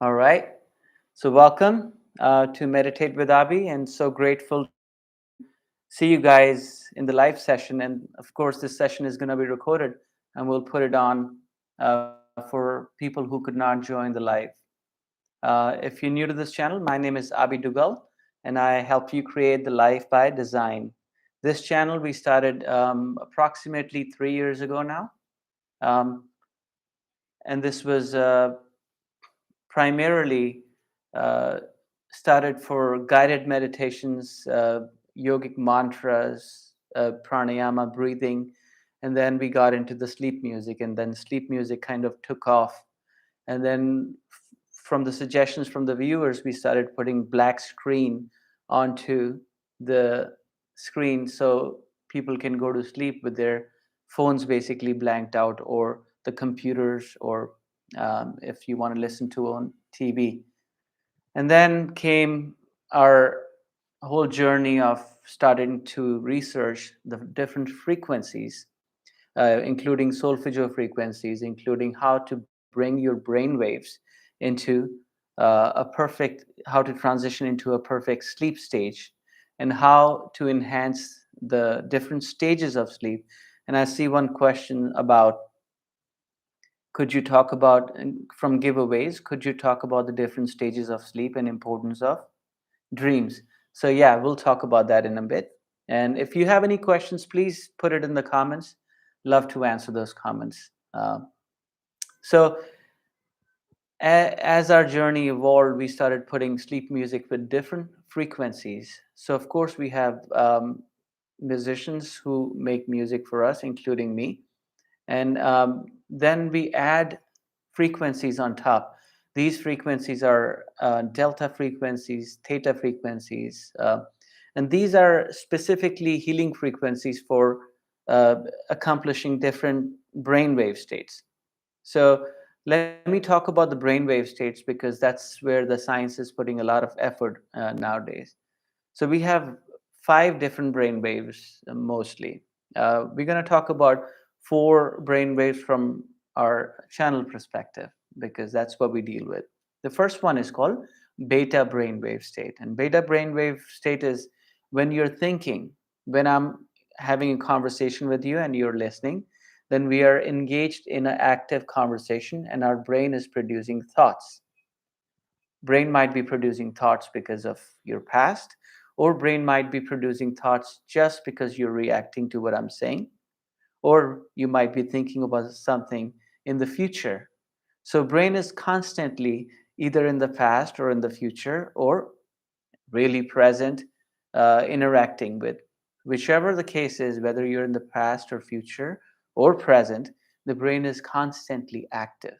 All right. So, welcome to Meditate with Abhi, and so grateful to see you guys in the live session. And of course, this session is going to be recorded and we'll put it on for people who could not join the live. If you're new to this channel, my name is Abhi Dugal, and I help you create the life by design. This channel we started approximately 3 years ago now. Um, and this was primarily uh, started for guided meditations, yogic mantras, pranayama, breathing, and then we got into the sleep music, and then sleep music kind of took off. And then from the suggestions from the viewers, we started putting black screen onto the screen so people can go to sleep with their phones basically blanked out, or the computers, or if you want to listen to on TV. And then came our whole journey of starting to research the different frequencies, including solfeggio frequencies, including how to bring your brain waves into how to transition into a perfect sleep stage, and how to enhance the different stages of sleep. And I see one question about, could you talk about, from giveaways, could you talk about the different stages of sleep and importance of dreams? So yeah, we'll talk about that in a bit. And if you have any questions, please put it in the comments. Love to answer those comments. So as our journey evolved, we started putting sleep music with different frequencies. So of course we have musicians who make music for us, including me. And then we add frequencies on top. These frequencies are delta frequencies, theta frequencies, and these are specifically healing frequencies for uh, accomplishing different brainwave states. So let me talk about the brainwave states, because that's where the science is putting a lot of effort nowadays. So we have five different brain waves mostly. We're going to talk about four brain waves from our channel perspective, because that's what we deal with. The first one is called beta brainwave state. And beta brainwave state is when you're thinking, when I'm having a conversation with you and you're listening, then we are engaged in an active conversation and our brain is producing thoughts. Brain might be producing thoughts because of your past, or brain might be producing thoughts just because you're reacting to what I'm saying, or you might be thinking about something in the future. So brain is constantly either in the past or in the future, or really present, interacting with. Whichever the case is, whether you're in the past or future or present, the brain is constantly active.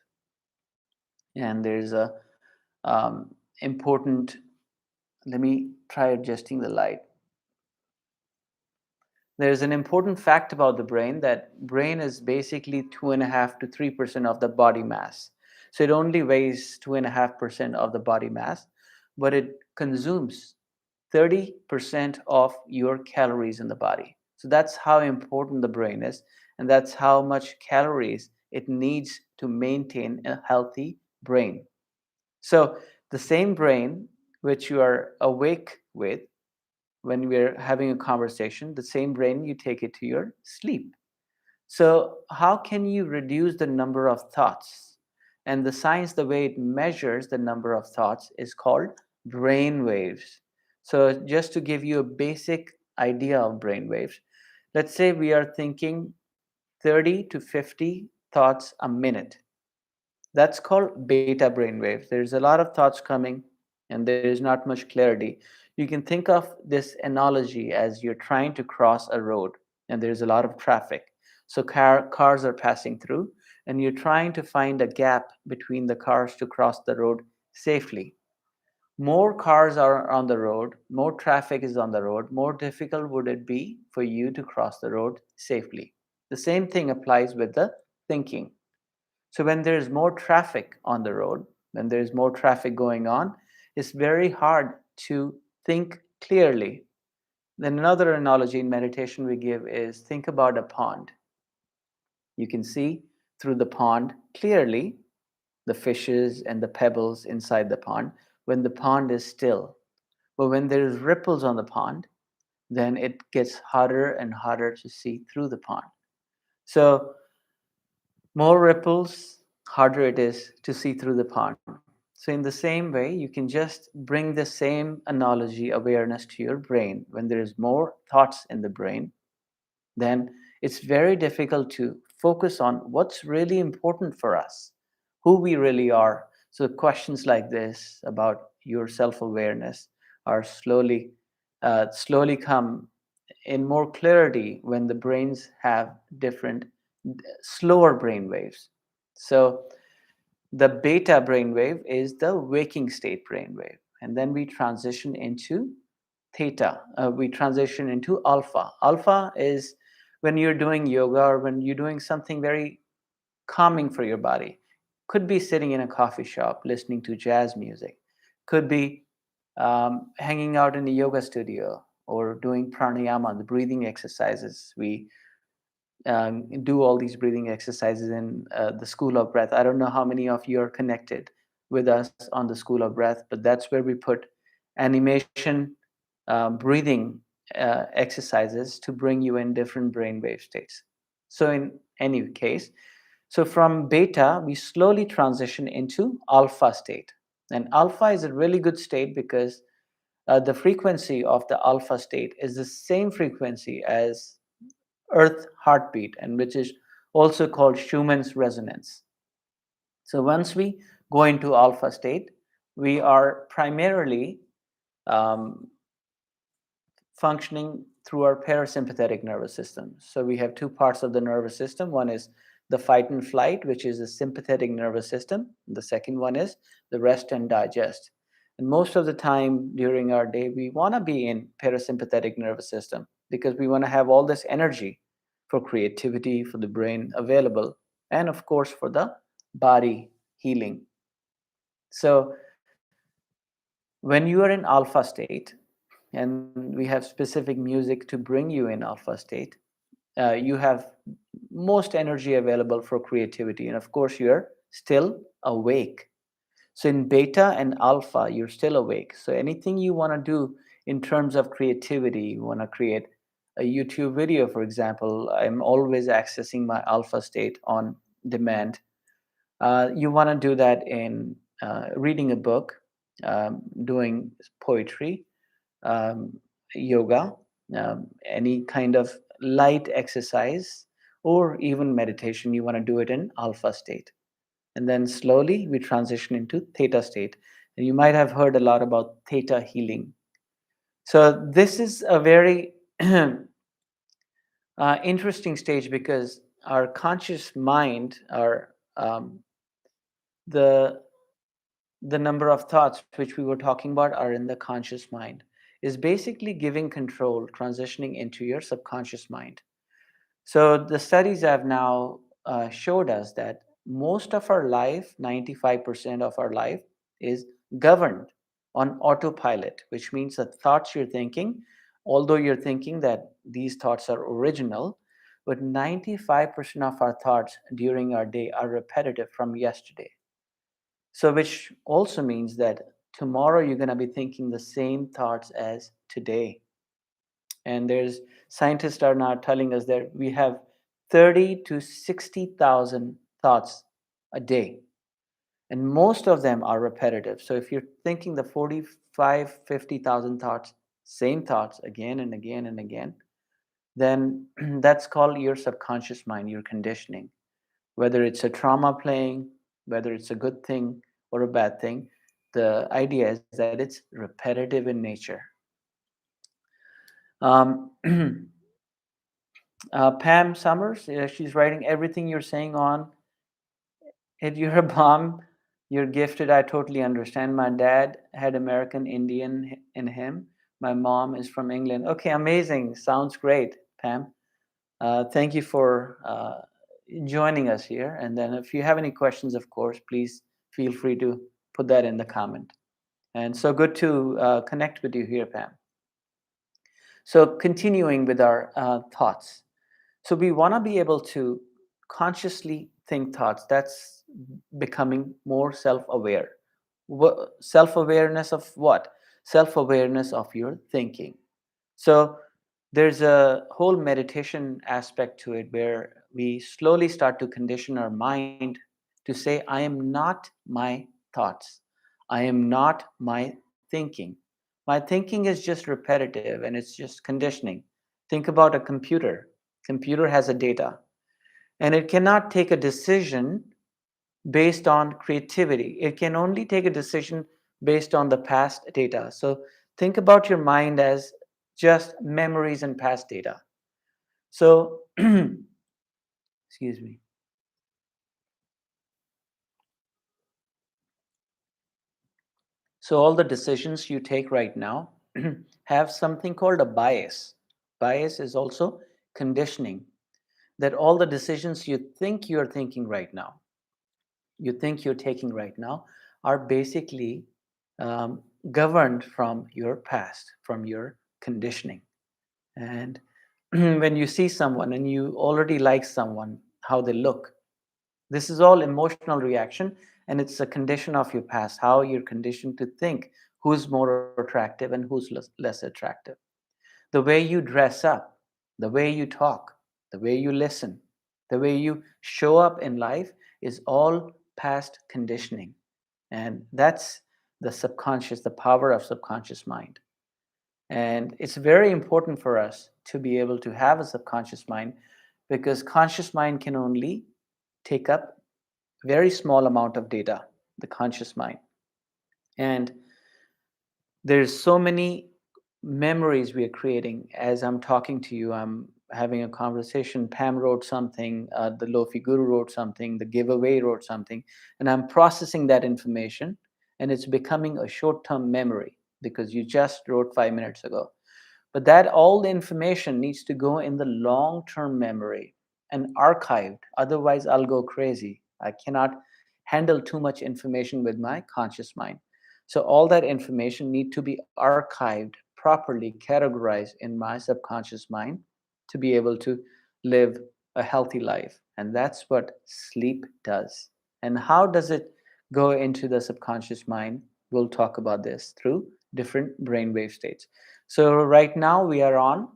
And there's a important, let me try adjusting the light. There's an important fact about the brain, that brain is basically 2.5 to 3% of the body mass. So it only weighs 2.5% of the body mass, but it consumes 30% of your calories in the body. So that's how important the brain is, and that's how much calories it needs to maintain a healthy brain. So the same brain which you are awake with when we're having a conversation, the same brain, you take it to your sleep. So, how can you reduce the number of thoughts? And the science, the way it measures the number of thoughts, is called brain waves. So, just to give you a basic idea of brain waves, let's say we are thinking 30 to 50 thoughts a minute. That's called beta brain waves. There's a lot of thoughts coming and there is not much clarity. You can think of this analogy as you're trying to cross a road and there's a lot of traffic. So cars are passing through and you're trying to find a gap between the cars to cross the road safely. More cars are on the road, more traffic is on the road, more difficult would it be for you to cross the road safely. The same thing applies with the thinking. So when there's more traffic on the road, when there's more traffic going on, it's very hard to think clearly. Then another analogy in meditation we give is, think about a pond. You can see through the pond clearly. the fishes and the pebbles inside the pond when the pond is still. But when there's ripples on the pond, then it gets harder and harder to see through the pond. So more ripples, harder it is to see through the pond. So, in the same way, you can just bring the same analogy awareness to your brain. When there is more thoughts in the brain, then it's very difficult to focus on what's really important for us, who we really are. So, questions like this about your self awareness are slowly come in more clarity when the brains have different, slower brain waves. So, the beta brainwave is the waking state brainwave. And then we transition into theta. We transition into alpha. Alpha is when you're doing yoga or when you're doing something very calming for your body. Could be sitting in a coffee shop listening to jazz music. Could be hanging out in a yoga studio or doing pranayama, the breathing exercises. We do all these breathing exercises in the School of Breath. I don't know how many of you are connected with us on the School of Breath, but that's where we put animation breathing exercises to bring you in different brainwave states. So, in any case, so from beta, we slowly transition into alpha state. And alpha is a really good state because the frequency of the alpha state is the same frequency as earth heartbeat, and which is also called Schumann's resonance. So once we go into alpha state, we are primarily um, functioning through our parasympathetic nervous system. So we have two parts of the nervous system. One is the fight and flight, which is the sympathetic nervous system. The second one is the rest and digest. And most of the time during our day, we want to be in parasympathetic nervous system because we want to have all this energy for creativity, for the brain available, and of course for the body healing. So when you are in alpha state, and we have specific music to bring you in alpha state, you have most energy available for creativity. And of course, you're still awake. So in beta and alpha, you're still awake. So anything you want to do in terms of creativity, you want to create a YouTube video, for example, I'm always accessing my alpha state on demand. You want to do that in reading a book, doing poetry, um, yoga, any kind of light exercise, or even meditation. You want to do it in alpha state. And then slowly we transition into theta state. And you might have heard a lot about theta healing. So this is a very interesting stage because our conscious mind, the the number of thoughts which we were talking about are in the conscious mind, is basically giving control, transitioning into your subconscious mind. So the studies have now showed us that most of our life, 95% of our life, is governed on autopilot, which means that thoughts you're thinking, although you're thinking that these thoughts are original, but 95% of our thoughts during our day are repetitive from yesterday. So, which also means that tomorrow you're going to be thinking the same thoughts as today. And there's scientists are now telling us that we have 30 to 60,000 thoughts a day, and most of them are repetitive. So if you're thinking the 45, 50,000 thoughts, same thoughts again and again and again, then that's called your subconscious mind, your conditioning. Whether it's a trauma playing, whether it's a good thing or a bad thing, the idea is that it's repetitive in nature. Um, Pam Summers, she's writing everything you're saying on it. You're a bomb. You're gifted. I totally understand. My dad had American Indian in him. My mom is from England. Okay, amazing. Sounds great, Pam. Thank you for joining us here. And then if you have any questions, of course, please feel free to put that in the comment. And so good to connect with you here, Pam. So continuing with our thoughts. So we want to be able to consciously think thoughts. That's becoming more self-aware. Self-awareness of what? Self-awareness of your thinking. So there's a whole meditation aspect to it where we slowly start to condition our mind to say, I am not my thoughts. I am not my thinking. My thinking is just repetitive and it's just conditioning. Think about a computer. Computer has a data and it cannot take a decision based on creativity. It can only take a decision based on the past data. So think about your mind as just memories and past data. So, excuse me. So all the decisions you take right now have something called a bias. Bias is also conditioning, that all the decisions you think you're thinking right now, you think you're taking right now, are basically um, governed from your past, from your conditioning. And when you see someone and you already like someone, how they look, this is all emotional reaction, and it's a condition of your past, how you're conditioned to think who's more attractive and who's less attractive. The way you dress up, the way you talk, the way you listen, the way you show up in life is all past conditioning. And that's the subconscious, the power of subconscious mind. And it's very important for us to be able to have a subconscious mind because conscious mind can only take up very small amount of data, the conscious mind. And there's so many memories we are creating. As I'm talking to you, I'm having a conversation. Pam wrote something, the Lofi Guru wrote something, the giveaway wrote something, and I'm processing that information, and it's becoming a short-term memory because you just wrote 5 minutes ago. But that all the information needs to go in the long-term memory and archived. Otherwise, I'll go crazy. I cannot handle too much information with my conscious mind. So all that information need to be archived, properly categorized in my subconscious mind to be able to live a healthy life. And that's what sleep does. And how does it go into the subconscious mind? We'll talk about this through different brainwave states. So right now we are on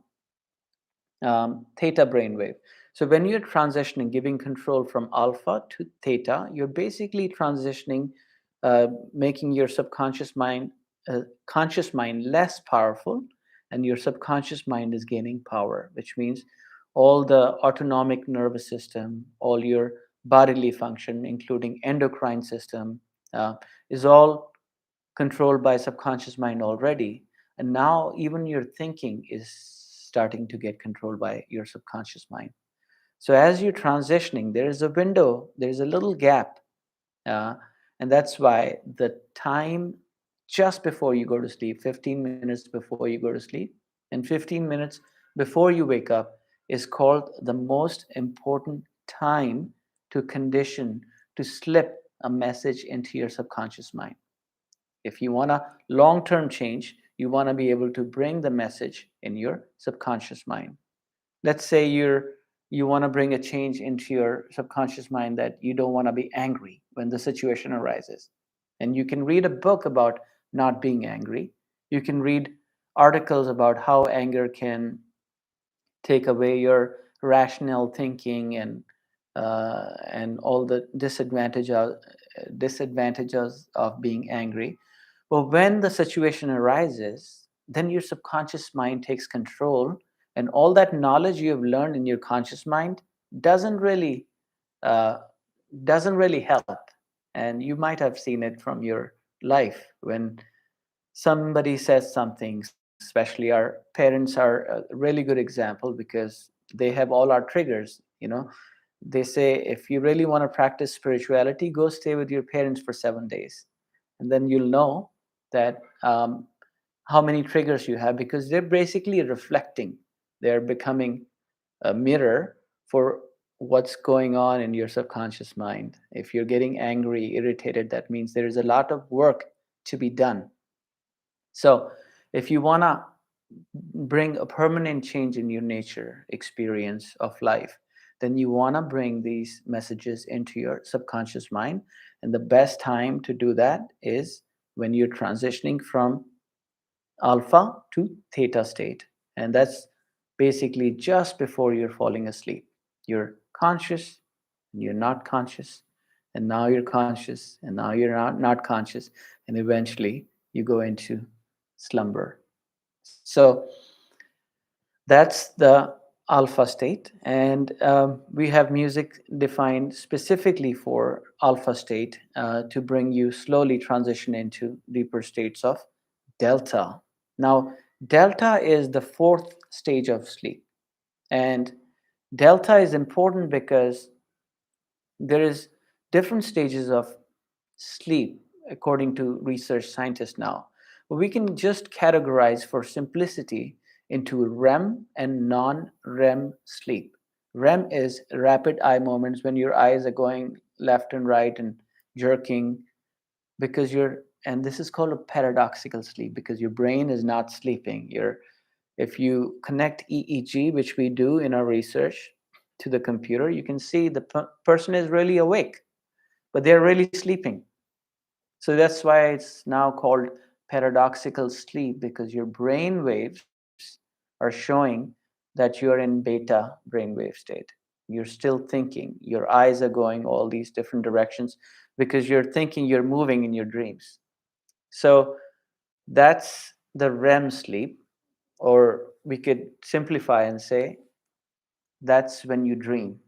theta brainwave. So when you're transitioning, giving control from alpha to theta, you're basically transitioning, making your conscious mind less powerful, and your subconscious mind is gaining power, which means all the autonomic nervous system, all your bodily function, including endocrine system, uh, is all controlled by subconscious mind already, and now even your thinking is starting to get controlled by your subconscious mind. So as you're transitioning, there is a window, there's a little gap, uh, and that's why the time just before you go to sleep, 15 minutes before you go to sleep, and 15 minutes before you wake up, is called the most important time to condition, to slip a message into your subconscious mind. If you want a long term change, you want to be able to bring the message in your subconscious mind. Let's say you want to bring a change into your subconscious mind that you don't want to be angry when the situation arises. And you can read a book about not being angry. You can read articles about how anger can take away your rational thinking and all the disadvantages of being angry. But when the situation arises, then your subconscious mind takes control, and all that knowledge you have learned in your conscious mind doesn't really uh, doesn't really help. And you might have seen it from your life when somebody says something, especially our parents are a really good example because they have all our triggers. They say if you really want to practice spirituality, go stay with your parents for 7 days, and then you'll know that how many triggers you have, because they're basically reflecting, they're becoming a mirror for what's going on in your subconscious mind. If you're getting angry, irritated, that means there is a lot of work to be done. So, if you want to bring a permanent change in your nature experience of life, then you want to bring these messages into your subconscious mind. And the best time to do that is when you're transitioning from alpha to theta state. And that's basically just before you're falling asleep. You're conscious, and you're not conscious, and now you're conscious, and now you're not conscious, and eventually you go into slumber. So that's the alpha state. And we have music defined specifically for alpha state to bring you slowly transition into deeper states of delta. Now, delta is the fourth stage of sleep. And delta is important because there is different stages of sleep according to research scientists now. We can just categorize for simplicity into REM and non-REM sleep. REM is rapid eye movements, when your eyes are going left and right and jerking, because you're, and this is called a paradoxical sleep because your brain is not sleeping. You're, if you connect EEG, which we do in our research, to the computer, you can see the person is really awake, but they're really sleeping. So that's why it's now called paradoxical sleep, because your brain waves are showing that you're in beta brainwave state. You're still thinking. Your eyes are going all these different directions because you're thinking, you're moving in your dreams. So that's the REM sleep, or we could simplify and say that's when you dream.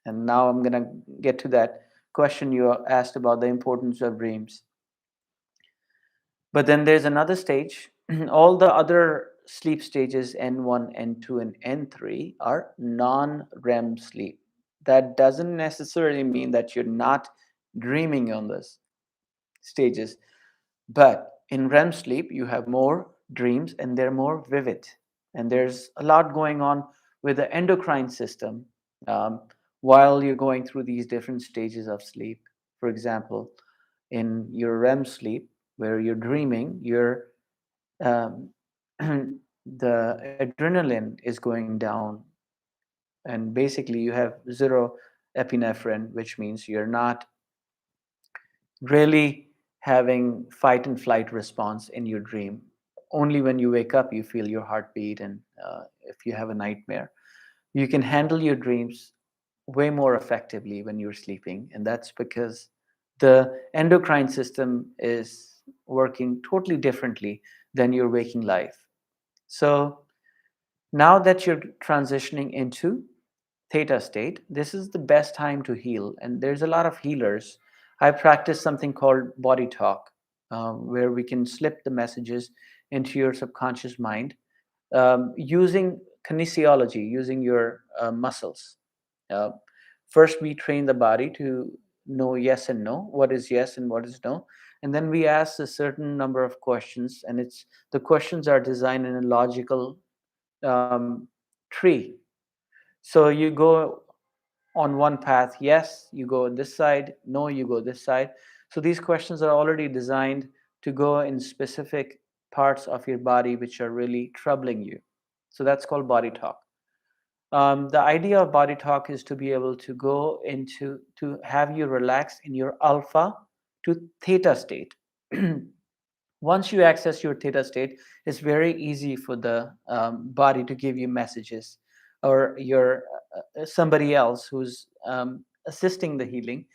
And now I'm going to get to that question you asked about the importance of dreams. But then there's another stage. All the other sleep stages, N1, N2, and N3, are non REM sleep. That doesn't necessarily mean that you're not dreaming on this stages, but in REM sleep, you have more dreams and they're more vivid. And there's a lot going on with the endocrine system um, while you're going through these different stages of sleep. For example, in your REM sleep, where you're dreaming, um, the adrenaline is going down, and basically you have zero epinephrine, which means you're not really having fight and flight response in your dream. Only when you wake up you feel your heartbeat, and if you have a nightmare, you can handle your dreams way more effectively when you're sleeping. And that's because the endocrine system is working totally differently than your waking life. So now that you're transitioning into theta state, this is the best time to heal. And there's a lot of healers. I practice something called body talk, where we can slip the messages into your subconscious mind using kinesiology, using your muscles. Uh, First, we train the body to know yes and no, what is yes and what is no. And then we ask a certain number of questions, and it's the questions are designed in a logical tree. So you go on one path, yes, you go this side, no, you go this side. So these questions are already designed to go in specific parts of your body which are really troubling you. So that's called body talk. The idea of body talk is to be able to go into, to have you relax in your alpha to theta state. Once you access your theta state, it's very easy for the body to give you messages, or your somebody else who's assisting the healing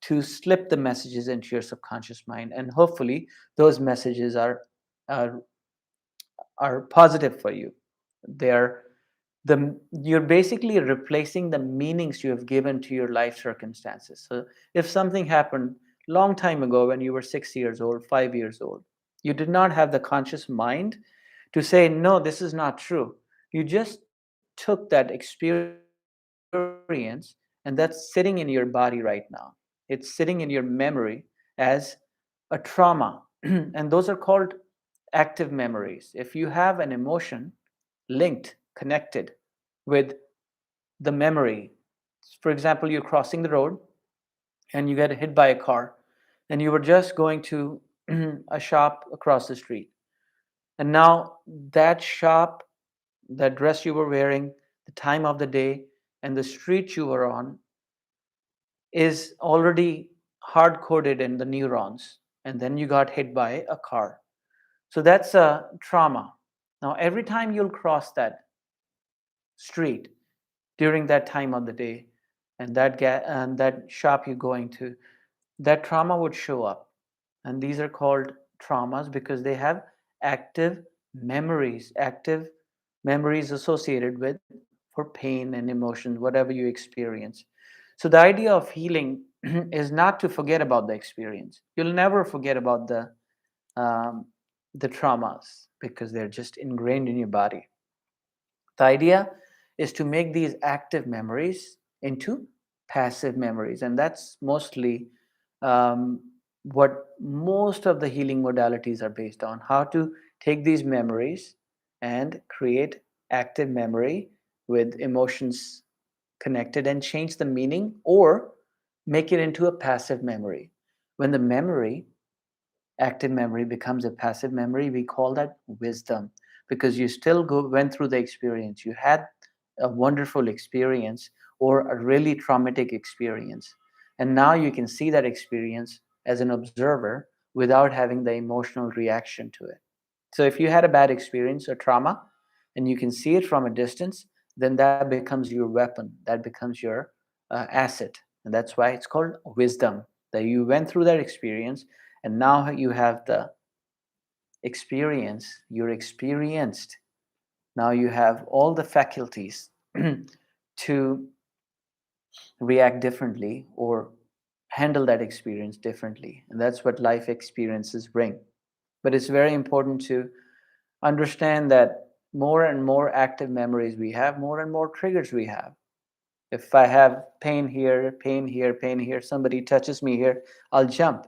to slip the messages into your subconscious mind, and hopefully those messages are are positive for you. They're the, you're basically replacing the meanings you have given to your life circumstances. So if something happened long time ago when you were 6 years old, 5 years old, you did not have the conscious mind to say no, this is not true. You just took that experience, and that's sitting in your body right now. It's sitting in your memory as a trauma. And those are called active memories. If you have an emotion linked, connected with the memory, for example, you're crossing the road and you get hit by a car, and you were just going to a shop across the street. And now that shop, that dress you were wearing, the time of the day, and the street you were on is already hard coded in the neurons, and then you got hit by a car. So that's a trauma. Now, every time you'll cross that street during that time of the day, and that shop you're going to, that trauma would show up. And these are called traumas because they have active memories associated with for pain and emotions, whatever you experience. So the idea of healing is not to forget about the experience. You'll never forget about um, the traumas because they're just ingrained in your body. The idea is to make these active memories into passive memories, and that's mostly um, what most of the healing modalities are based on, how to take these memories and create active memory with emotions connected and change the meaning or make it into a passive memory. When the memory active memory becomes a passive memory, we call that wisdom because you still went through the experience. You had a wonderful experience or a really traumatic experience. And now you can see that experience as an observer without having the emotional reaction to it. So if you had a bad experience or trauma and you can see it from a distance, then that becomes your weapon, that becomes your asset. And that's why it's called wisdom, that you went through that experience and now you have the experience, you're experienced. Now you have all the faculties to react differently or handle that experience differently. And that's what life experiences bring. But it's very important to understand that more and more active memories we have, more and more triggers we have. If I have pain here, pain here, pain here, somebody touches me here, I'll jump.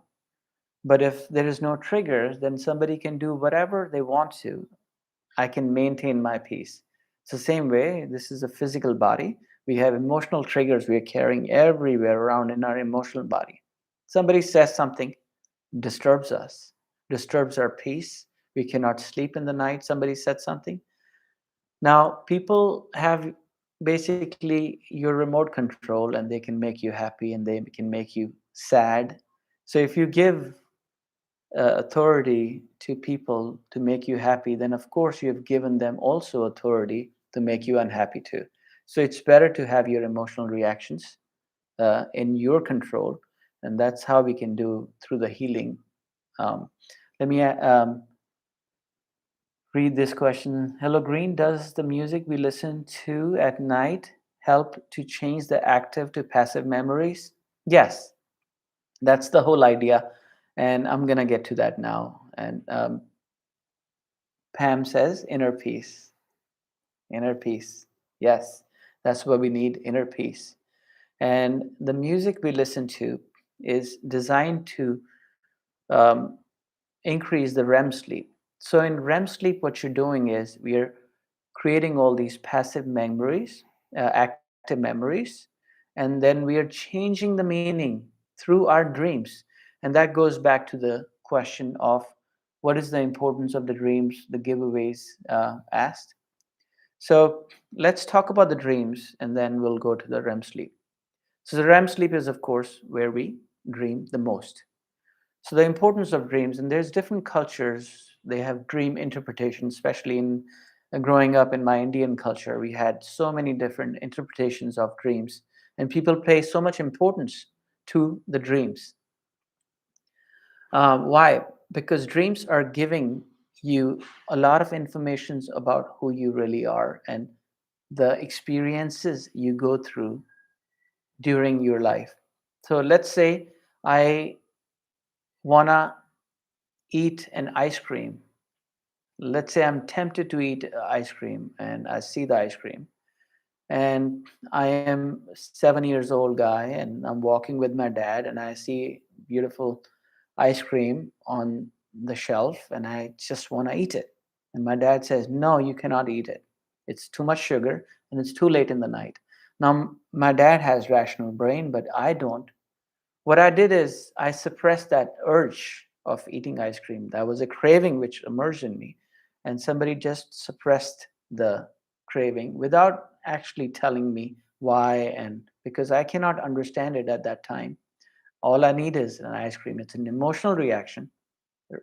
But if there is no trigger, then somebody can do whatever they want to. I can maintain my peace. It's the same way, this is a physical body. We have emotional triggers we are carrying everywhere around in our emotional body. Somebody says something, disturbs us, disturbs our peace. We cannot sleep in the night. Somebody said something. Now, people have basically your remote control and they can make you happy and they can make you sad. So if you give authority to people to make you happy, then of course you have given them also authority to make you unhappy too. So it's better to have your emotional reactions in your control, and that's how we can do through the healing. Um, Let me read this question. Hello, Green. Does the music we listen to at night help to change the active to passive memories? Yes, that's the whole idea. And I'm going to get to that now. And Pam says, inner peace. Inner peace. Yes, that's what we need, inner peace. And the music we listen to is designed to um, increase the REM sleep. So in REM sleep, what you're doing is we are creating all these passive memories, active memories, and then we are changing the meaning through our dreams. And that goes back to the question of what is the importance of the dreams, the giveaways asked. So let's talk about the dreams and then we'll go to the REM sleep. So the REM sleep is, of course, where we dream the most. So the importance of dreams, and there's different cultures, they have dream interpretation, especially in growing up in my Indian culture, we had so many different interpretations of dreams, and people place so much importance to the dreams. Why? Because dreams are giving you a lot of information about who you really are and the experiences you go through during your life. So let's say I wanna eat an ice cream. Let's say I'm tempted to eat ice cream and I see the ice cream. And I am 7 years old guy and I'm walking with my dad and I see beautiful ice cream on the shelf and I just want to eat it. And my dad says, no, you cannot eat it. It's too much sugar and it's too late in the night. Now, my dad has rational brain, but I don't. What I did is I suppressed that urge of eating ice cream. That was a craving which emerged in me. And somebody just suppressed the craving without actually telling me why, and because I cannot understand it at that time. All I need is an ice cream. It's an emotional reaction,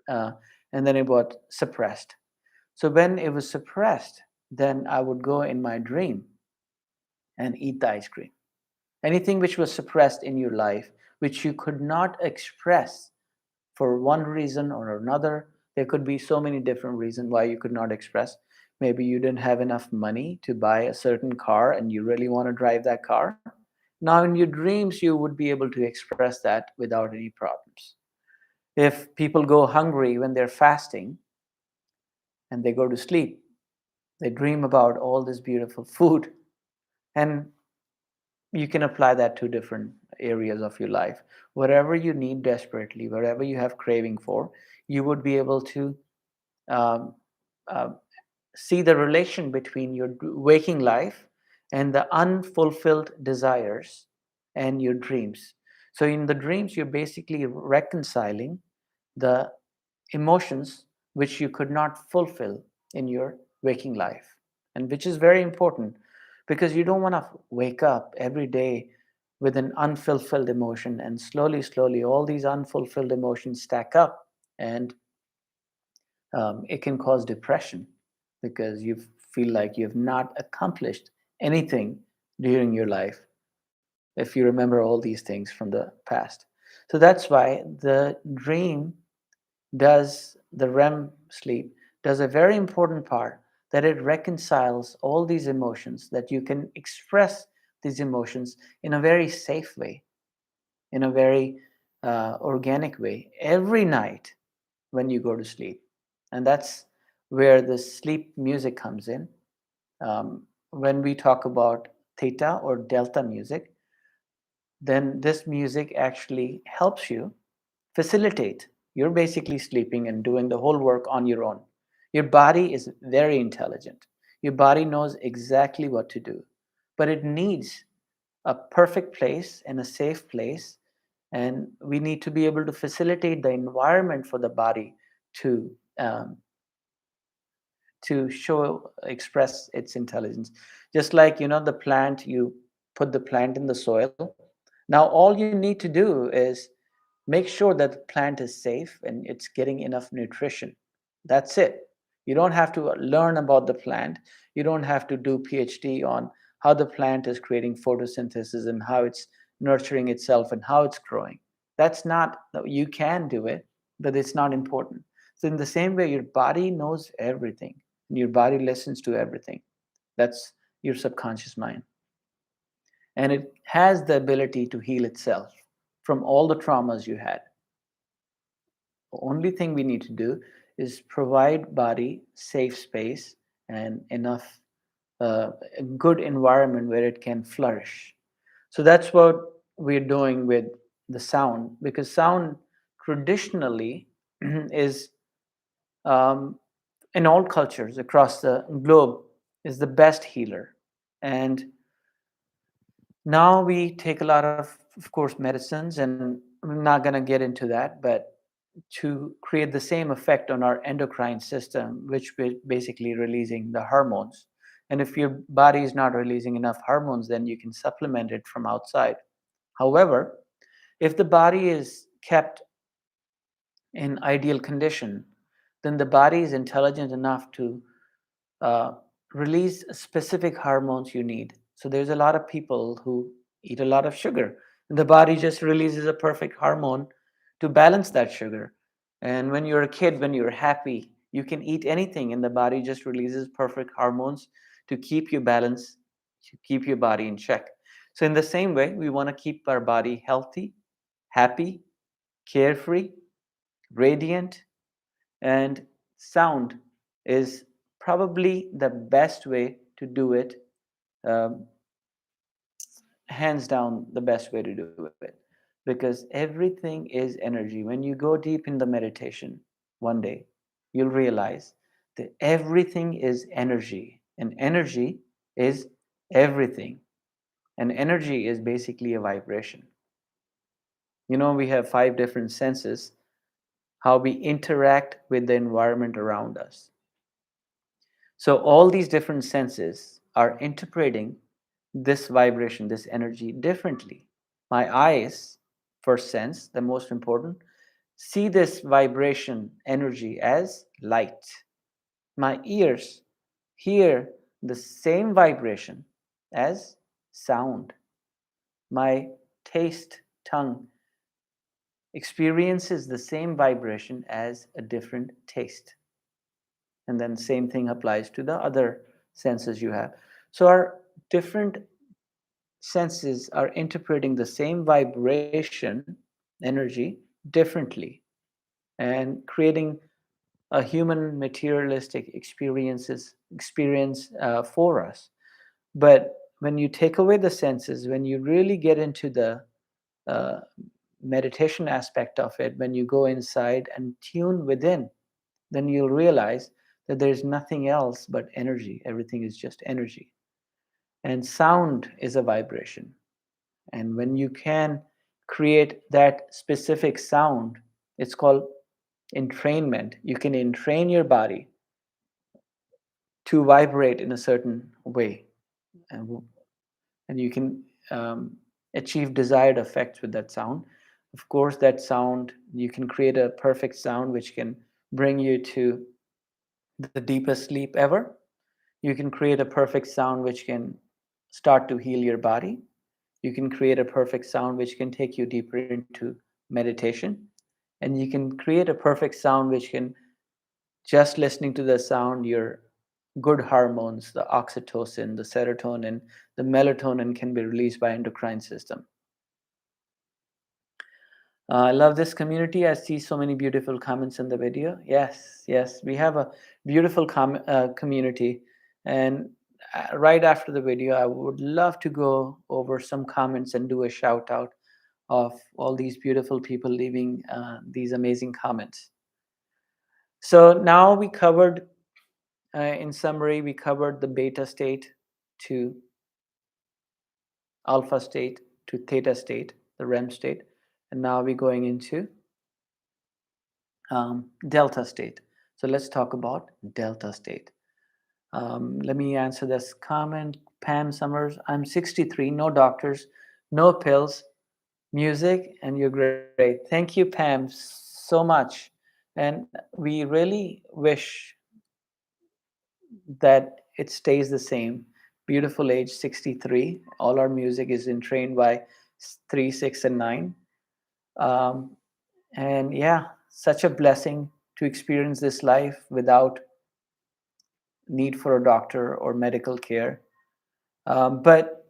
uh, and then it got suppressed. So when it was suppressed, then I would go in my dream and eat the ice cream. Anything which was suppressed in your life, which you could not express for one reason or another. There could be so many different reasons why you could not express. Maybe you didn't have enough money to buy a certain car and you really want to drive that car. Now, in your dreams, you would be able to express that without any problems. If people go hungry when they're fasting and they go to sleep, they dream about all this beautiful food. And you can apply that to different areas of your life. Whatever you need desperately, whatever you have craving for, you would be able to um, uh, see the relation between your waking life and the unfulfilled desires and your dreams. So in the dreams, you're basically reconciling the emotions which you could not fulfill in your waking life, and which is very important because you don't want to wake up every day with an unfulfilled emotion, and slowly slowly all these unfulfilled emotions stack up, and it can cause depression because you feel like you have not accomplished anything during your life if you remember all these things from the past. So that's why the dream does, the REM sleep does a very important part, that it reconciles all these emotions, that you can express these emotions in a very safe way, in a very organic way every night when you go to sleep. And that's where the sleep music comes in. When we talk about theta or delta music, then this music actually helps you facilitate. You're basically sleeping and doing the whole work on your own. Your body is very intelligent. Your body knows exactly what to do, but it needs a perfect place and a safe place. And we need to be able to facilitate the environment for the body to um, to show express its intelligence. Just like, the plant, you put the plant in the soil. Now all you need to do is make sure that the plant is safe and it's getting enough nutrition. That's it. You don't have to learn about the plant. You don't have to do PhD on how the plant is creating photosynthesis and how it's nurturing itself and how it's growing. That's not, you can do it, but it's not important. So in the same way, your body knows everything and your body listens to everything. That's your subconscious mind. And it has the ability to heal itself from all the traumas you had. The only thing we need to do is provide body safe space and enough a good environment where it can flourish. So that's what we're doing with the sound, because sound traditionally is, um, in all cultures across the globe, is the best healer. And now we take a lot of course, medicines, and I'm not going to get into that, but to create the same effect on our endocrine system, which is basically releasing the hormones. And if your body is not releasing enough hormones, then you can supplement it from outside. However, if the body is kept in ideal condition, then the body is intelligent enough to uh, release specific hormones you need. So there's a lot of people who eat a lot of sugar, and the body just releases a perfect hormone to balance that sugar. And when you're a kid, when you're happy, you can eat anything, and the body just releases perfect hormones to keep you balanced, to keep your body in check. So in the same way, we want to keep our body healthy, happy, carefree, radiant, and sound is probably the best way to do it, um, hands down the best way to do it, because everything is energy. When you go deep in the meditation one day, you'll realize that everything is energy, and energy is everything, and energy is basically a vibration. We have 5 different senses, how we interact with the environment around us. So all these different senses are interpreting this vibration, this energy differently. My eyes, first sense, the most important, see this vibration energy as light. My ears hear the same vibration as sound. My taste tongue experiences the same vibration as a different taste. And then same thing applies to the other senses you have. So our different senses are interpreting the same vibration energy differently and creating a human materialistic experience for us. But when you take away the senses, when you really get into the uh, meditation aspect of it, when you go inside and tune within, then you'll realize that there's nothing else but energy. Everything is just energy. And sound is a vibration. And when you can create that specific sound, it's called entrainment. You can entrain your body to vibrate in a certain way. And, and you can um, achieve desired effects with that sound. Of course, that sound, you can create a perfect sound which can bring you to the deepest sleep ever. You can create a perfect sound which can start to heal your body. You can create a perfect sound which can take you deeper into meditation. And you can create a perfect sound which can, just listening to the sound, your good hormones, the oxytocin, the serotonin, the melatonin can be released by endocrine system. I love this community. I see so many beautiful comments in the video. Yes, yes, we have a beautiful community. And right after the video, I would love to go over some comments and do a shout out of all these beautiful people leaving these amazing comments. So now we covered, in summary, we covered the beta state to alpha state to theta state, the REM state. And now we're going into delta state. So let's talk about delta state. Let me answer this comment. Pam Summers, I'm 63, no doctors, no pills, music, and you're great. Thank you, Pam, so much. And we really wish that it stays the same. Beautiful age 63. All our music is entrained by 3, 6, and 9. Um, and yeah, such a blessing to experience this life without need for a doctor or medical care. But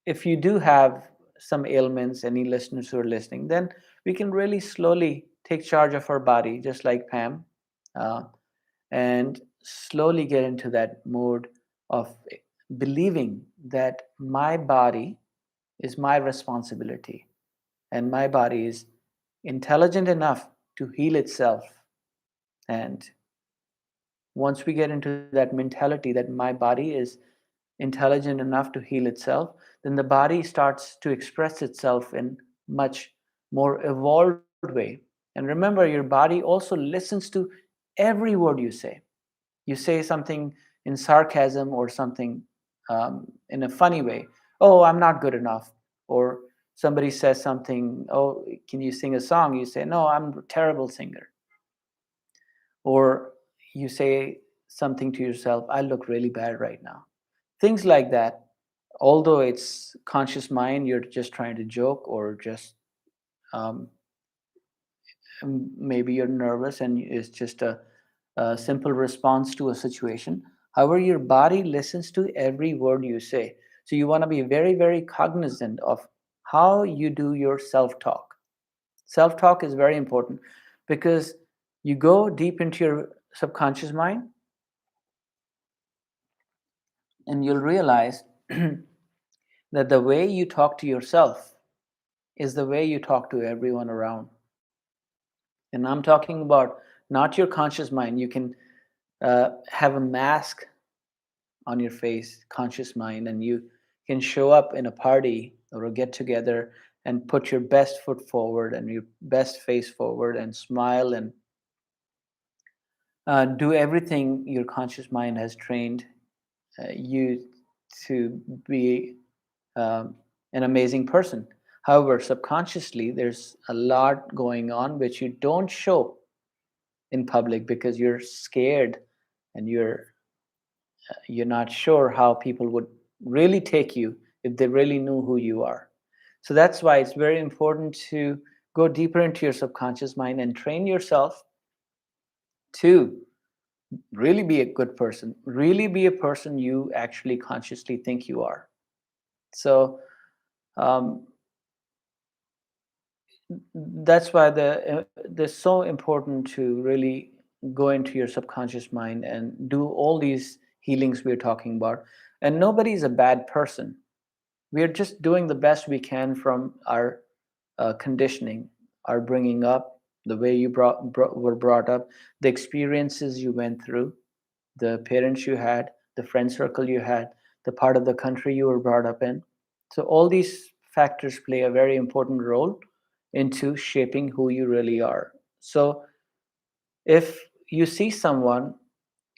if you do have some ailments, any listeners who are listening, then we can really slowly take charge of our body, just like Pam, uh, and slowly get into that mode of believing that my body is my responsibility and my body is intelligent enough to heal itself. And once we get into that mentality that my body is intelligent enough to heal itself, then the body starts to express itself in much more evolved way. And remember, your body also listens to every word you say. You say something in sarcasm or something in a funny way. Oh, I'm not good enough. Or somebody says something, oh, can you sing a song? You say, no, I'm a terrible singer. Or you say something to yourself, I look really bad right now. Things like that. Although it's conscious mind, you're just trying to joke or just um, maybe you're nervous and it's just a simple response to a situation. However, your body listens to every word you say. So you want to be very, very cognizant of how you do your self talk. Self talk is very important because you go deep into your subconscious mind and you'll realize that the way you talk to yourself is the way you talk to everyone around. And I'm talking about not your conscious mind. You can have a mask on your face, conscious mind, and you can show up in a party or a get together and put your best foot forward and your best face forward and smile and do everything your conscious mind has trained you to be. um, an amazing person. However, subconsciously, there's a lot going on which you don't show in public because you're scared and you're not sure how people would really take you if they really knew who you are. So that's why it's very important to go deeper into your subconscious mind and train yourself to really be a good person, really be a person you actually consciously think you are. So um, that's why they're so important to really go into your subconscious mind and do all these healings we're talking about. And nobody's a bad person. We're just doing the best we can from our conditioning, our bringing up, the way you were brought up, the experiences you went through, the parents you had, the friend circle you had, the part of the country you were brought up in. So all these factors play a very important role into shaping who you really are. So if you see someone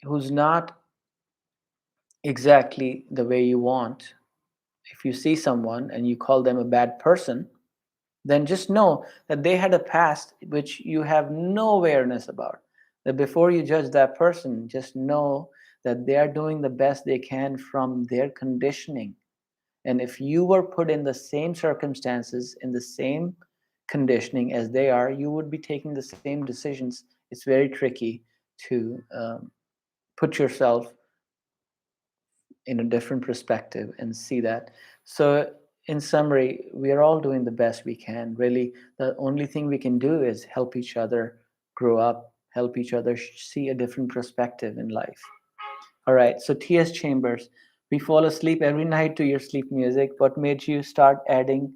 who's not exactly the way you want, if you see someone and you call them a bad person, then just know that they had a past which you have no awareness about. That before you judge that person, just know that they are doing the best they can from their conditioning. And if you were put in the same circumstances, in the same conditioning as they are, you would be taking the same decisions. It's very tricky to put yourself in a different perspective and see that. So, in summary, we are all doing the best we can. Really, the only thing we can do is help each other grow up, help each other see a different perspective in life. All right, so T.S. Chambers, we fall asleep every night to your sleep music. What made you start adding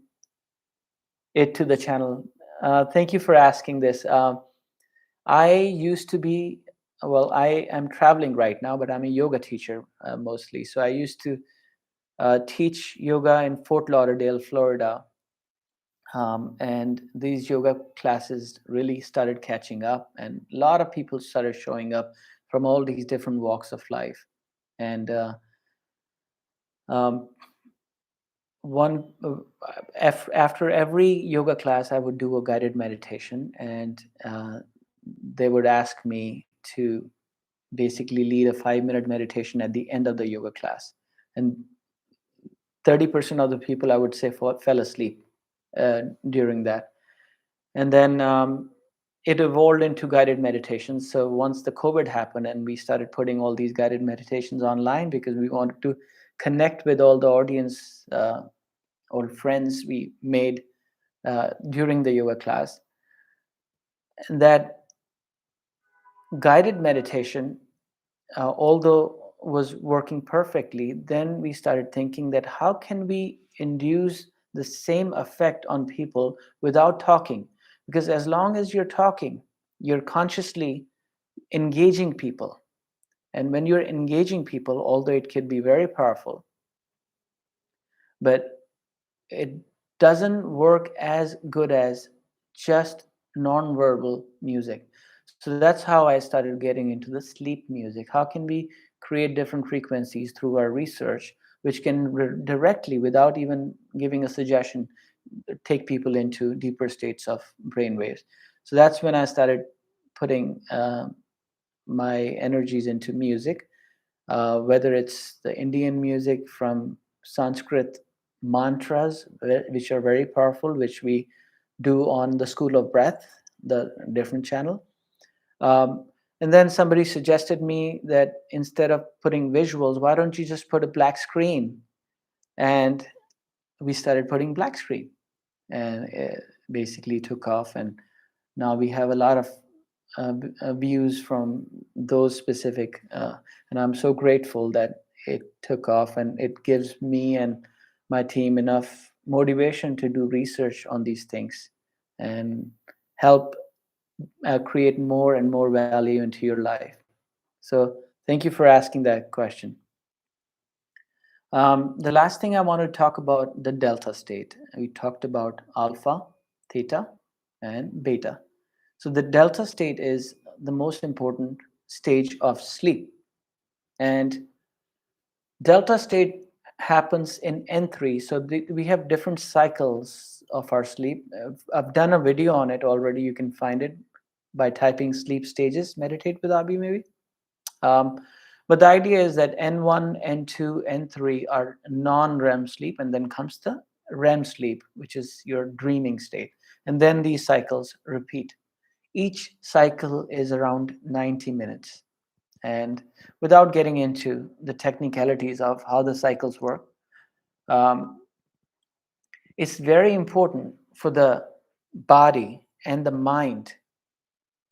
it to the channel? Thank you for asking this. I used to be, well, I am traveling right now, but I'm a yoga teacher mostly. So I used to teach yoga in Fort Lauderdale, Florida. And these yoga classes really started catching up, and a lot of people started showing up from all these different walks of life. And um, one after every yoga class, I would do a guided meditation, and they would ask me to basically lead a 5-minute meditation at the end of the yoga class. And 30% of the people, I would say, fell asleep during that. And then it evolved into guided meditations. So once the COVID happened and we started putting all these guided meditations online because we wanted to connect with all the audience or friends we made during the yoga class, that guided meditation, although was working perfectly, then we started thinking that how can we induce the same effect on people without talking? Because as long as you're talking, you're consciously engaging people. And when you're engaging people, although it could be very powerful, but it doesn't work as good as just nonverbal music. So that's how I started getting into the sleep music. How can we create different frequencies through our research, which can directly, without even giving a suggestion, take people into deeper states of brainwaves? So that's when I started putting my energies into music, whether it's the Indian music from Sanskrit mantras, which are very powerful, which we do on the School of Breath, the different channel. Um, and then somebody suggested me that instead of putting visuals, why don't you just put a black screen? And we started putting black screen, and it basically took off. And now we have a lot of views from those specific, and I'm so grateful that it took off, and it gives me and my team enough motivation to do research on these things and help create more and more value into your life. So thank you for asking that question. The last thing I want to talk about, the delta state. We talked about alpha, theta, and beta. So the delta state is the most important stage of sleep. And delta state happens in N3. So we have different cycles of our sleep. I've done a video on it already. You can find it by typing sleep stages, meditate with Abhi maybe. Um, but the idea is that N1, N2, N3 are non-REM sleep, and then comes the REM sleep, which is your dreaming state. And then these cycles repeat. Each cycle is around 90 minutes. And without getting into the technicalities of how the cycles work, um, it's very important for the body and the mind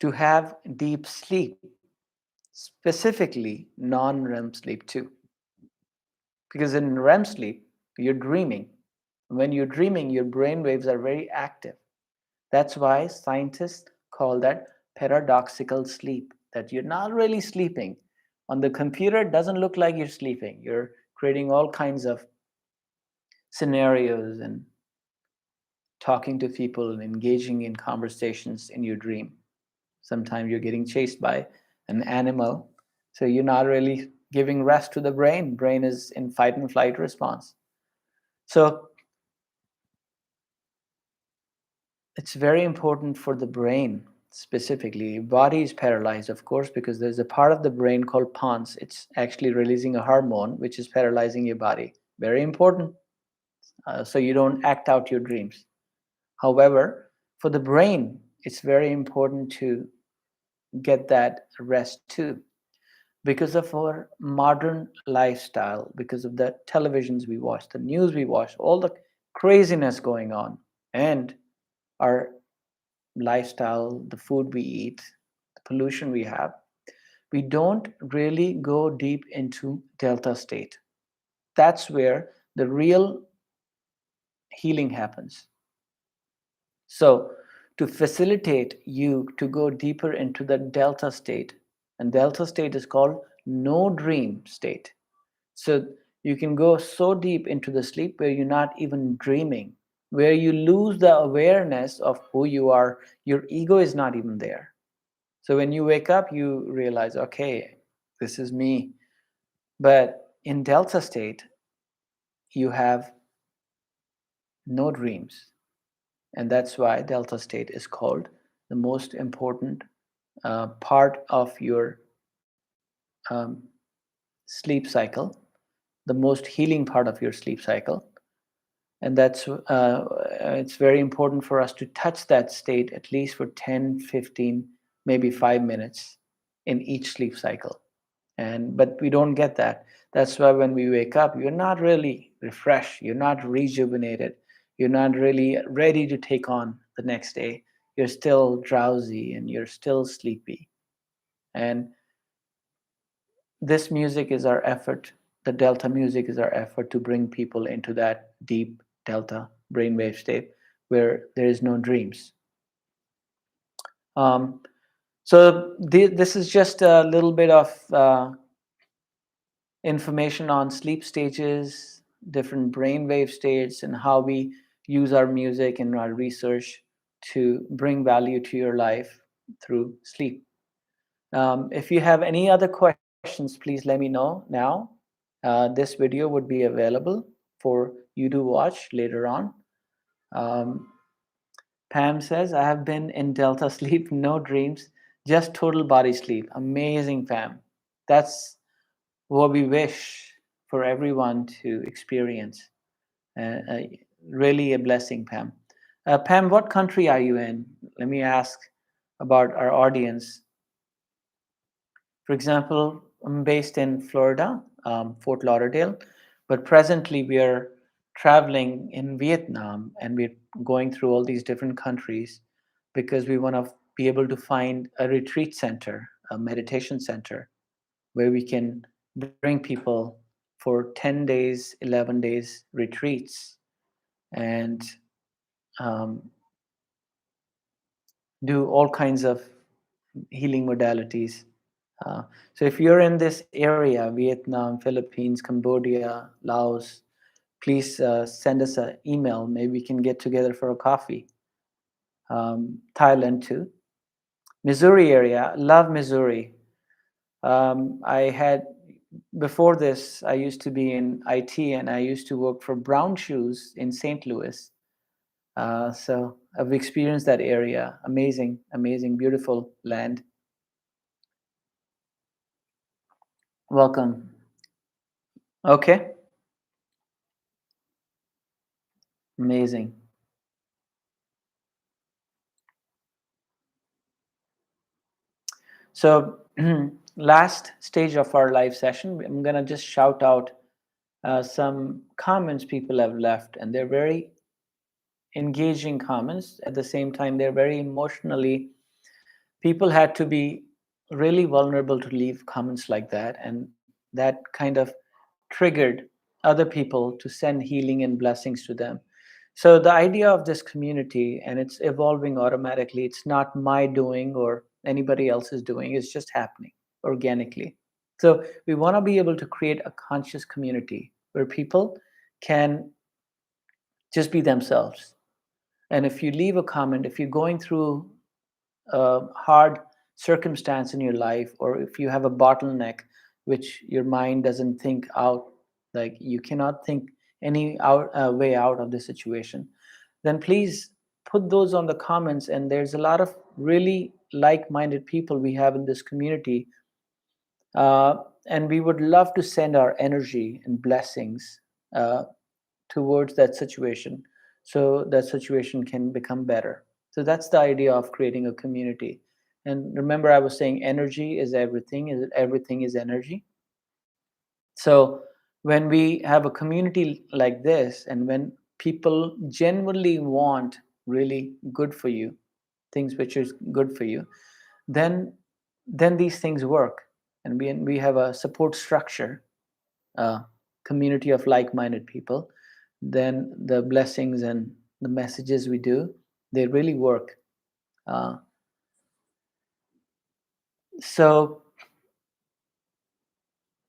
to have deep sleep, specifically non REM sleep too. Because in REM sleep, you're dreaming. When you're dreaming, your brain waves are very active. That's why scientists call that paradoxical sleep, that you're not really sleeping. On the computer, it doesn't look like you're sleeping. You're creating all kinds of scenarios and talking to people and engaging in conversations in your dream. Sometimes you're getting chased by an animal, so you're not really giving rest to the brain. Brain is in fight and flight response. So it's very important for the brain specifically. Body is paralyzed, of course, because there's a part of the brain called pons. It's actually releasing a hormone which is paralyzing your body. Very important, so you don't act out your dreams. However, for the brain, it's very important to get that rest too. Because of our modern lifestyle, because of the televisions we watch, the news we watch, all the craziness going on, and our lifestyle, the food we eat, the pollution we have, we don't really go deep into delta state. That's where the real healing happens. So, to facilitate you to go deeper into the delta state, and delta state is called no dream state. So, you can go so deep into the sleep where you're not even dreaming, where you lose the awareness of who you are. Your ego is not even there. So, when you wake up, you realize, okay, this is me. But in delta state, you have no dreams. And that's why delta state is called the most important part of your um, sleep cycle, the most healing part of your sleep cycle. And that's it's very important for us to touch that state at least for 10, 15, maybe 5 minutes in each sleep cycle. And but we don't get that. That's why when we wake up, you're not really refreshed, you're not rejuvenated, you're not really ready to take on the next day. You're still drowsy and you're still sleepy. And this music is our effort. The delta music is our effort to bring people into that deep delta brainwave state where there is no dreams. Um, so this is just a little bit of information on sleep stages, different brainwave states, and how we use our music and our research to bring value to your life through sleep. If you have any other questions, please let me know now. This video would be available for you to watch later on. Um, Pam says, I have been in Delta sleep, no dreams, just total body sleep. Amazing, Pam. That's what we wish for everyone to experience. Uh, uh, Really a blessing, Pam. Pam, what country are you in? Let me ask about our audience. For example, I'm based in Florida, Fort Lauderdale, but presently we are traveling in Vietnam and we're going through all these different countries because we want to be able to find a retreat center, a meditation center, where we can bring people for 10 days, 11 days retreats and um, do all kinds of healing modalities. Uh, so if you're in this area, Vietnam, Philippines, Cambodia, Laos, please send us an email. Maybe we can get together for a coffee. Thailand too. Missouri area, love Missouri. I had Before this, I used to be in IT and I used to work for Brown Shoes in St. Louis. So I've experienced that area. Amazing, amazing, beautiful land. Welcome. Okay, amazing. So, last stage of our live session, I'm going to just shout out some comments people have left, and they're very engaging comments. At the same time, they're very emotionally, people had to be really vulnerable to leave comments like that, and that kind of triggered other people to send healing and blessings to them. So the idea of this community, and it's evolving automatically, it's not my doing or anybody else's doing, it's just happening organically. So we want to be able to create a conscious community where people can just be themselves. And if you leave a comment, if you're going through a hard circumstance in your life, or if you have a bottleneck which your mind doesn't think out, like you cannot think any way out of the situation, then please put those on the comments. And there's a lot of really like-minded people we have in this community, uh, and we would love to send our energy and blessings uh, towards that situation, so that situation can become better. So that's the idea of creating a community. And remember, I was saying energy is everything, is everything is energy. So when we have a community like this, and when people genuinely want really good for you, things which is good for you, then these things work. And we have a support structure, a community of like-minded people, then the blessings and the messages we do, they really work. uh, so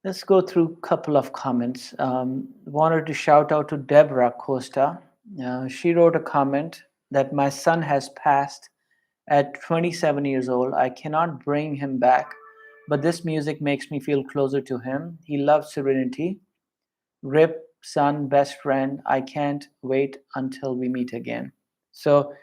let's go through a couple of comments. Wanted to shout out to Deborah Costa. She wrote a comment that my son has passed at 27 years old. I cannot bring him back, but this music makes me feel closer to him. He loves serenity. Rip, son, best friend, I can't wait until we meet again. So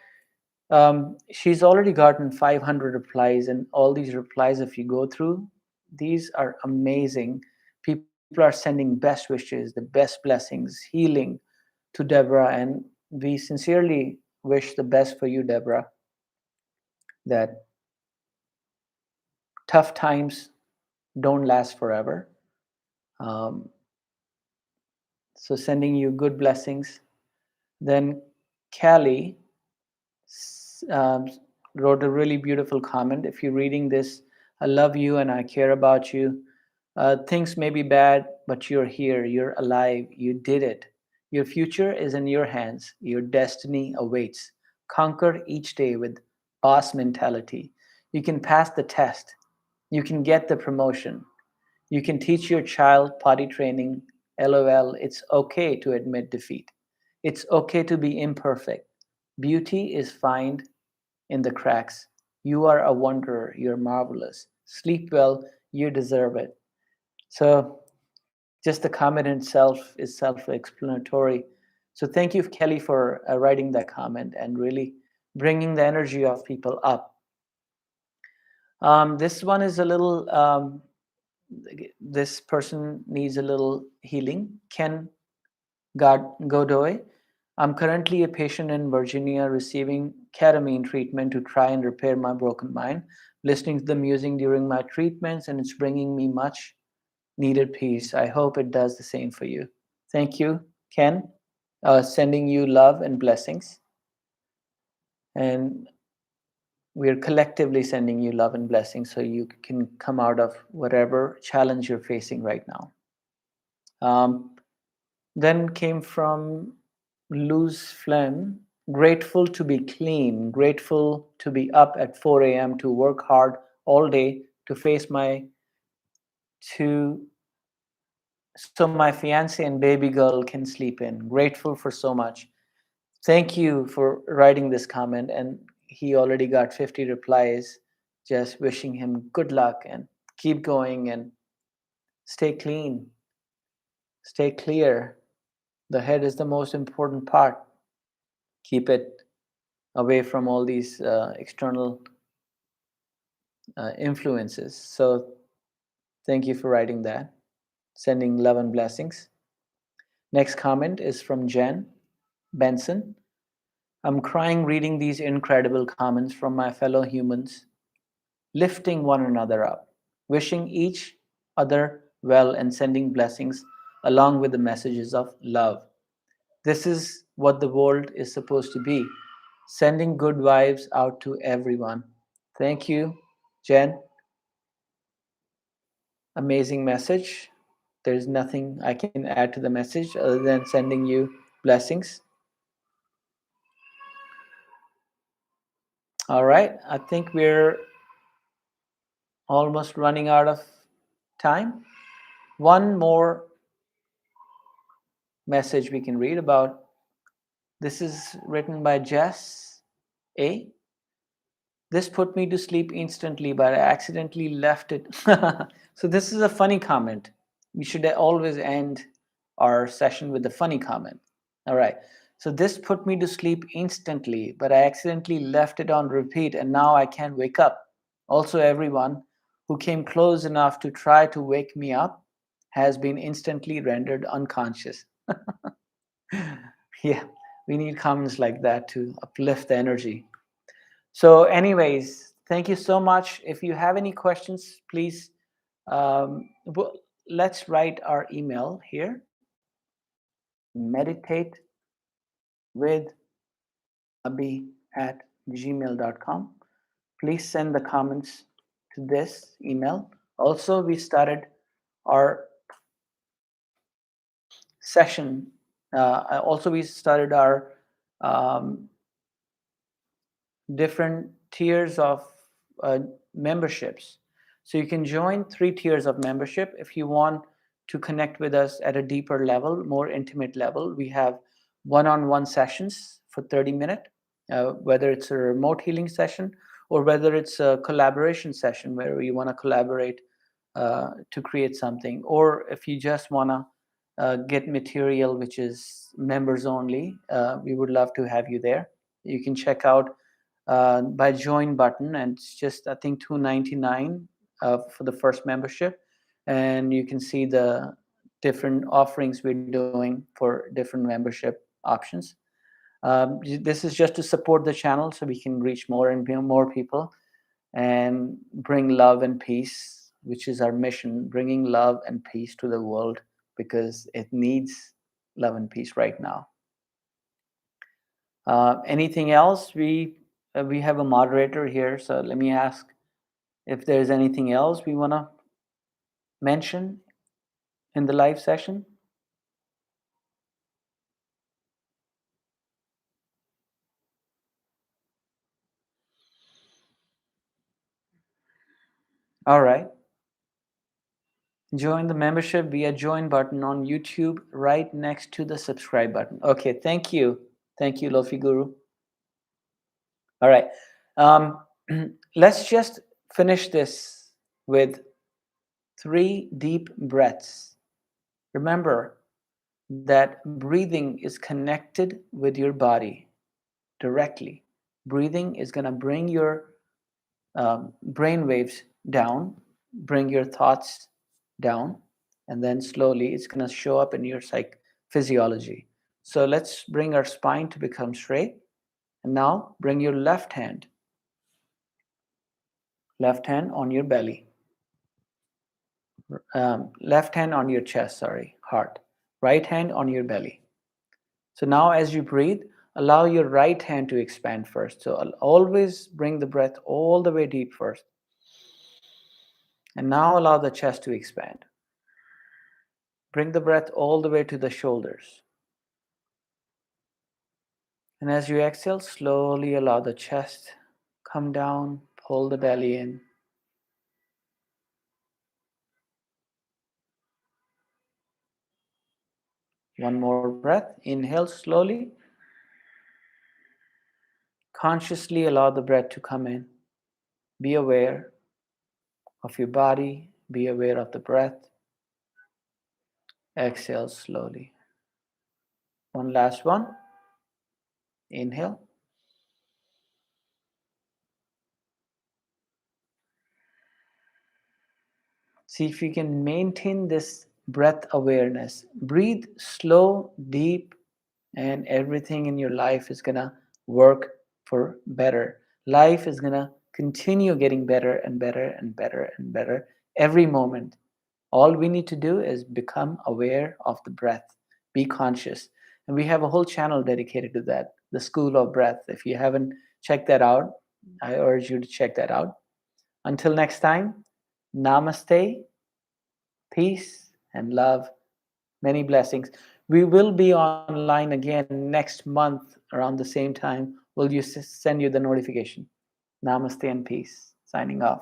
she's already gotten 500 replies, and all these replies, if you go through, these are amazing. People are sending best wishes, the best blessings, healing to Deborah, and we sincerely wish the best for you, Deborah, that tough times don't last forever. Um, so, sending you good blessings. Then, Callie um, wrote a really beautiful comment. If you're reading this, I love you and I care about you. Things may be bad, but you're here, you're alive, you did it. Your future is in your hands, your destiny awaits. Conquer each day with boss mentality. You can pass the test, you can get the promotion, you can teach your child potty training. LOL, it's okay to admit defeat. It's okay to be imperfect. Beauty is found in the cracks. You are a wonder. You're marvelous. Sleep well. You deserve it. So, just the comment itself is self explanatory. So, thank you, Kelly, for writing that comment and really bringing the energy of people up. This one is a little, this person needs a little healing. Ken Godoy. I'm currently a patient in Virginia receiving ketamine treatment to try and repair my broken mind. Listening to the music during my treatments, and it's bringing me much needed peace. I hope it does the same for you. Thank you, Ken. Sending you love and blessings. And we're collectively sending you love and blessings so you can come out of whatever challenge you're facing right now. Um, then came from Luz Phlegm. Grateful to be clean, grateful to be up at 4 a.m. to work hard all day to face my to so my fiance and baby girl can sleep in. Grateful for so much. Thank you for writing this comment, and he already got 50 replies. Just wishing him good luck and keep going and Stay clean, stay clear. The head is the most important part. Keep it away from all these external influences. So, thank you for writing that. Sending love and blessings. Next comment is from Jen Benson. I'm crying reading these incredible comments from my fellow humans, lifting one another up, wishing each other well, and sending blessings along with the messages of love. This is what the world is supposed to be, sending good vibes out to everyone. Thank you, Jen. Amazing message. There's nothing I can add to the message other than sending you blessings. All right, I think we're almost running out of time. One more message we can read about. This is written by Jess A. This put me to sleep instantly, but I accidentally left it. So, this is a funny comment. We should always end our session with a funny comment. All right. So, this put me to sleep instantly, but I accidentally left it on repeat, and now I can't wake up. Also, everyone who came close enough to try to wake me up has been instantly rendered unconscious. Yeah, we need comments like that to uplift the energy. So, anyways, thank you so much. If you have any questions, please let's write our email here: meditate with abhi@gmail.com. Please send the comments to this email. Also, we started our session. We started our um, different tiers of memberships. So you can join 3 tiers of membership if you want to connect with us at a deeper level, more intimate level. We have one-on-one sessions for 30 minutes, whether it's a remote healing session or whether it's a collaboration session where we want to collaborate to create something, or if you just want to get material which is members only, we would love to have you there. You can check out by join button, and it's just I think $2.99 for the first membership, and you can see the different offerings we're doing for different membership options. This is just to support the channel so we can reach more and more people and bring love and peace, which is our mission, bringing love and peace to the world because it needs love and peace right now. Anything else? We have a moderator here, so let me ask if there's anything else we want to mention in the live session. All right. Join the membership via join button on YouTube right next to the subscribe button. Okay, thank you. Thank you, Lofi Guru. All right. Um, let's just finish this with 3 deep breaths. Remember that breathing is connected with your body directly. Breathing is going to bring your brain waves down, bring your thoughts down, and then slowly it's going to show up in your physiology. So let's bring our spine to become straight. And now bring your left hand on your belly, left hand on your chest, sorry, heart, right hand on your belly. So now as you breathe, allow your right hand to expand first. So I'll always bring the breath all the way deep first. And now allow the chest to expand. Bring the breath all the way to the shoulders. And as you exhale, slowly allow the chest come down, pull the belly in. One more breath. Inhale slowly. Consciously allow the breath to come in. Be aware of your body. Be aware of the breath. Exhale slowly. One last one. Inhale. See if you can maintain this breath awareness. Breathe slow, deep, and everything in your life is gonna work for better. Life is gonna continue getting better and better and better and better every moment. All we need to do is become aware of the breath, be conscious. And we have a whole channel dedicated to that, the School of Breath. If you haven't checked that out, I urge you to check that out. Until next time, namaste, peace, and love. Many blessings. We will be online again next month around the same time. Will you send you the notification? Namaste and peace. Signing off.